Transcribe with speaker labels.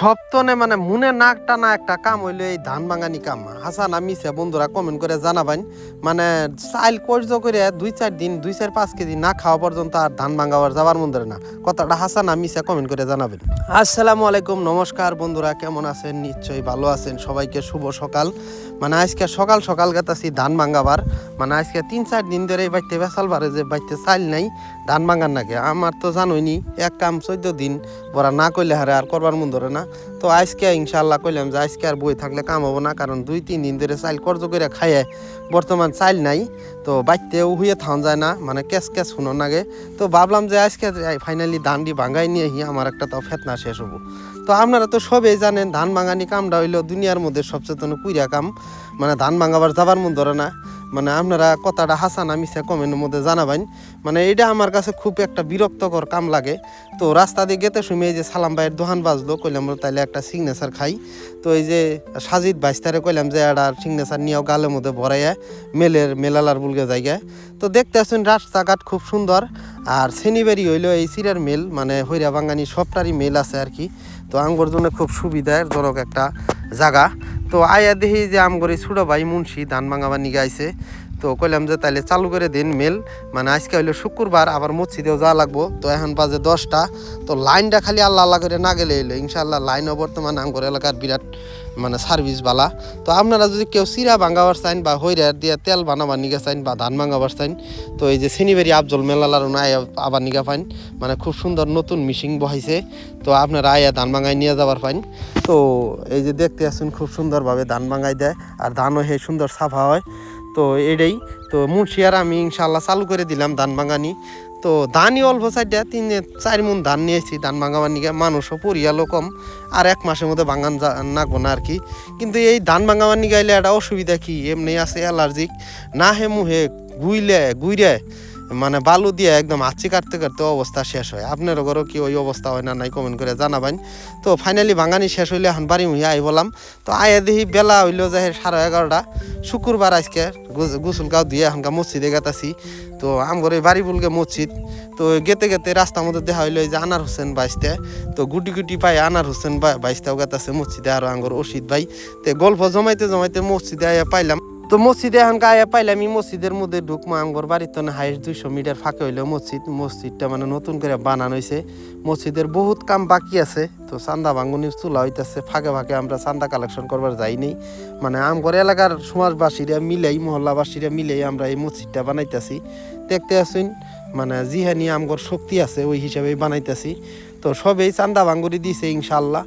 Speaker 1: সপ্তনে মানে মনে নাক টানা একটা কাম হইলো এই ধান ভাঙানি কাম। হাসান আমি বন্ধুরা কমেন্ট করে জানাবেন। মানে চাইল কর্য করে 2-4 দিন 2-4-5 কেজি না খাওয়া পর্যন্ত আর ধান ভাঙাবার যাবার মন ধরে না। কথাটা হাসান আমি কমেন্ট করে জানাবেন। আসসালামু আলাইকুম, নমস্কার বন্ধুরা, কেমন আছেন? নিশ্চয়ই ভালো আছেন। সবাইকে শুভ সকাল। মানে আজকে সকাল সকাল গেতাছি ধান ভাঙাবার। মানে আজকে 3-4 দিন ধরে বাইতে বেসাল বারে যে বাইতে চাইল নাই ধান ভাঙার নাগে। আমার তো জানোইনি এক কাম 14 দিন বড়া না করলে হারে আর করবার মন ধরে না। তো আজকে ইনশাল্লাহ কইলাম যে আজকে আর বই থাকলে কাম হবো না, কারণ 2-3 দিন ধরে চাইল কর্জ করে খাইয়ে বর্তমান চাইল নাই। তো বাইতেও হুয়ে থাউন যায় না, মানে ক্যাশ ক্যাশ শুনোর নাগে। তো ভাবলাম যে আজকে ফাইনালি ধানটি ভাঙাই নিয়ে আমার একটা তাও ফেতনা শেষ হবো। তো আপনারা তো সবেই জানেন ধান ভাঙানি কামটা হইলো দুনিয়ার মধ্যে সবচেয়ে কুইরা কাম। মানে ধান ভাঙাবার যাবার মন ধরে না। মানে আপনারা কথাটা হাসান আমি কমেন্টের মধ্যে জানাবেন। মানে এটা আমার কাছে খুব একটা বিরক্তকর কাম লাগে। তো রাস্তা দিয়ে গেতে সময় এই যে সালাম ভাইয়ের দোকান বাজলো, কইলাম তাইলে একটা সিগনেচার খাই। তো এই যে সাজিদ বাইস্তারে কইলাম যে একটা সিগনেচার নিয়েও গালের মধ্যে ভরাইয়া মেলালার বুলগে জায়গায়। তো দেখতে আসুন রাস্তাঘাট খুব সুন্দর। আর শনিবারই হইলো এই সিরার মেল, মানে হইরা বাঙানি সবটারই মেল আছে আর কি। তো আমগর জন্য খুব সুবিধাজনক একটা জায়গা। তো আয়া দেখি যে আমগর এই ছোটো ভাই মুন্সি ধান ভাঙাবার নিগে আইছে। তো কইলাম যে তাইলে চালু করে দিন মেল। মানে আজকে হইলো শুক্রবার, আবার মসজিদেও যাওয়া লাগবো। তো এখন বাজে 10টা। তো লাইনটা খালি আল্লাহ আল্লাহ করে না গেলে এলো। ইনশাল্লাহ লাইনও বর্তমানে আমগর এলাকার বিরাট মানে সার্ভিস বালা। তো আপনারা যদি কেউ চিরা ভাঙাবার চাইন বা হইরার দিয়ে তেল বানাবার নিগে চাইন বা ধান ভাঙাবার চাইন, তো এই যে শনিবারি আফজল মেলালার আবার নিগা পাইন। মানে খুব সুন্দর নতুন মিশিং বহাইছে। তো আপনারা আয়া ধান ভাঙাই নিয়ে যাবার পাইন। তো এই যে দেখতে আসুন খুব সুন্দরভাবে ধান ভাঙাই দেয়, আর ধানও হে সুন্দর সাফা হয়। তো এটাই তো মুন্সিয়ার আমি ইনশাল্লাহ চালু করে দিলাম ধান ভাঙানি। তো ধানই অল্প 4 মণ ধান নিয়েছি ধান ভাঙাবার নিগে। মানুষও পরিয়ালও কম, আর 1 মাসের মধ্যে ভাঙান নাগবো না আর কি। কিন্তু এই ধান ভাঙাবার নিগে আইলে একটা অসুবিধা কি, এমনি আছে অ্যালার্জিক না হে মুহে গুইরে মানে বালু দিয়ে একদম আচ্ছি কাটতে কাটতে অবস্থা শেষ হয়। আপনার ঘরেও কি ওই অবস্থা হয় না নাই কমেন্ট করে জানাবেন। তো ফাইনালি ভাঙানি শেষ হইলে এখন বাড়ি মুহিয়া আই বললাম। তো আয়া দেখি বেলা হইলো যে 11:30। শুক্রবার আজকে গোসল গাও দিয়ে এখনকার মসজিদে গেতাছি। তো আমগরে বাড়ি বলগে মসজিদ। তো গেতে গেতে রাস্তার মধ্যে দেখা হইলো যে আনার হোসেন বাইসতে। তো গুটি গুটি পাই আনার হোসেন বাইসতেও গেতাছে মসজিদে, আরো আঙ্গর অসিত ভাই। তো গল্প জমাইতে জমাইতে মসজিদে আয়া পাইলাম। তো মসজিদে এখন আয়া পাইলাম আমি মসজিদের মধ্যে ঢুকমা। আমগর বাড়ির তো হাইস্ট 200 মিটার ফাঁকে হইলো মসজিদটা মানে নতুন করে বানানো হয়েছে। মসজিদের বহুত কাম বাকি আছে। তো চান্দা ভাঙ্গনির চুলা হইতেছে, ফাঁকে ফাঁকে আমরা চান্দা কালেকশন করবার যাইনি। মানে আমগর এলাকার সমাজবাসীরা মিলেই মহল্লাবাসীরা মিলেই আমরা এই মসজিদটা বানাইতেছি। দেখতে আসুন মানে জিহানি আমগর শক্তি আছে ওই হিসাবেই বানাইতেছি। তো সবেই চান্দা ভাঙ্গুরি দিছে ইনশাল্লাহ।